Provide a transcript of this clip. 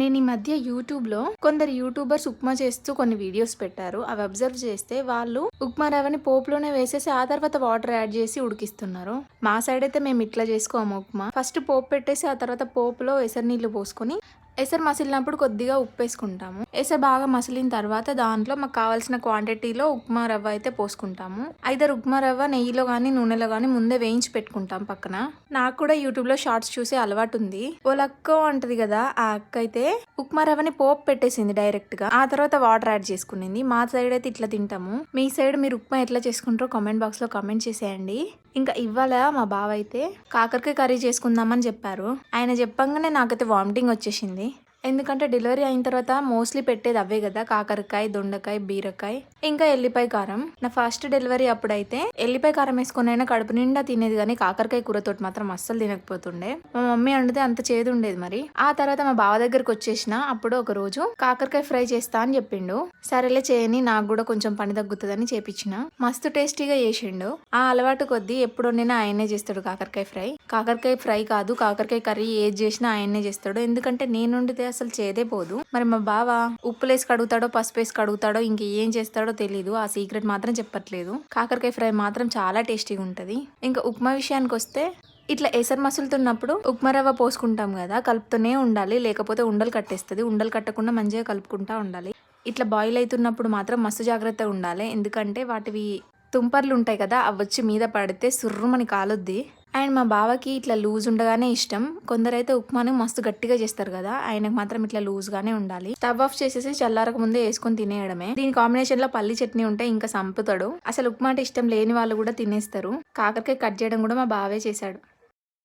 నేను ఈ మధ్య యూట్యూబ్లో కొందరు యూట్యూబర్స్ ఉప్మా చేస్తూ కొన్ని వీడియోస్ పెట్టారు. అవి అబ్జర్వ్ చేస్తే వాళ్ళు ఉప్మా రవ్వని పోపులోనే వేసేసి ఆ తర్వాత వాటర్ యాడ్ చేసి ఉడికిస్తున్నారు. మా సైడ్ అయితే మేము ఇట్లా చేసుకోము. ఉప్మా ఫస్ట్ పోపు పెట్టేసి ఆ తర్వాత పోపులో ఎసరు నీళ్లు పోసుకొని ఎసరు మసిలినప్పుడు కొద్దిగా ఉప్పు వేసుకుంటాము. ఎసరు బాగా మసిలిన తర్వాత దాంట్లో మాకు కావాల్సిన క్వాంటిటీలో ఉప్మా రవ్వ అయితే పోసుకుంటాము. అయితే ఉప్మా రవ్వ నెయ్యిలో కానీ నూనెలో కానీ ముందే వేయించి పెట్టుకుంటాం పక్కన. నాకు కూడా యూట్యూబ్లో షార్ట్స్ చూసే అలవాటు ఉంది. ఓ లక్క అంటది కదా, ఆ అక్క అయితే ఉప్మా రవ్వని పోపు పెట్టేసింది డైరెక్ట్ గా. ఆ తర్వాత వాటర్ యాడ్ చేసుకునింది. మా సైడ్ అయితే ఇట్లా తింటాము. మీ సైడ్ మీరు ఉప్మా ఎట్లా చేసుకుంటారో కామెంట్ బాక్స్ లో కామెంట్ చేసేయండి. ఇంకా ఇవాళ మా బావ అయితే కాకరకాయ కర్రీ చేసుకుందామని చెప్పారు. ఆయన చెప్పంగానే నాకైతే వామిటింగ్ వచ్చేసింది. ఎందుకంటే డెలివరీ అయిన తర్వాత మోస్ట్లీ పెట్టేది అవే కదా, కాకరకాయ, దొండకాయ, బీరకాయ, ఇంకా ఎల్లిపాయ కారం. నా ఫస్ట్ డెలివరీ అప్పుడైతే ఎల్లిపాయ కారం వేసుకుని అయినా కడుపు నిండా తినేది, కానీ కాకరకాయ కూరతోటి మాత్రం అస్సలు తినకపోతుండే. మా మమ్మీ వండితే అంత చేదు ఉండేది. మరి ఆ తర్వాత మా బావ దగ్గరకు వచ్చేసిన అప్పుడు ఒక రోజు కాకరకాయ ఫ్రై చేస్తా అని చెప్పిండు. సరేలే చేయని, నాకు కూడా కొంచెం పని తగ్గుతుందని చేపించిన. మస్తు టేస్టీగా చేసిండు. ఆ అలవాటు కొద్దీ ఎప్పుడు వండినా ఆయనే చేస్తాడు కాకరకాయ ఫ్రై. కాకరకాయ ఫ్రై కాదు, కాకరకాయ కర్రీ ఏది చేసినా ఆయనే చేస్తాడు. ఎందుకంటే నేను వండితే అసలు చేదే పోదు. మరి మా బావ ఉప్పులేసి కడుగుతాడో పసుపేసి కడుగుతాడో ఇంకేం చేస్తాడో తెలీదు. ఆ సీక్రెట్ మాత్రం చెప్పట్లేదు. కాకరకాయ ఫ్రై మాత్రం చాలా టేస్టీగా ఉంటది. ఇంకా ఉప్మా విషయానికి వస్తే ఇట్లా ఎసరు మసులుతున్నప్పుడు ఉప్మా రవ్వ పోసుకుంటాం కదా, కలుపుతూనే ఉండాలి, లేకపోతే ఉండలు కట్టేస్తుంది. ఉండలు కట్టకుండా మంచిగా కలుపుకుంటా ఉండాలి. ఇట్లా బాయిల్ అవుతున్నప్పుడు మాత్రం మస్తు జాగ్రత్తగా ఉండాలి. ఎందుకంటే వాటివి తుంపర్లు ఉంటాయి కదా, అవి వచ్చి మీద పడితే సుర్రుమని కాలుద్ది. అండ్ మా బావకి ఇట్లా లూజ్ ఉండగానే ఇష్టం. కొందరైతే ఉప్మాని మస్తు గట్టిగా చేస్తారు కదా, ఆయనకు మాత్రం ఇట్లా లూజ్ గానే ఉండాలి. స్టవ్ ఆఫ్ చేసేసి చల్లారక ముందే వేసుకొని తినేయడమే. దీని కాంబినేషన్ లో పల్లి చట్నీ ఉంటే ఇంకా సంపుతాడు. అసలు ఉప్మా అంటే ఇష్టం లేని వాళ్ళు కూడా తినేస్తారు. కాకరకాయ కట్ చేయడం కూడా మా బావే చేశాడు.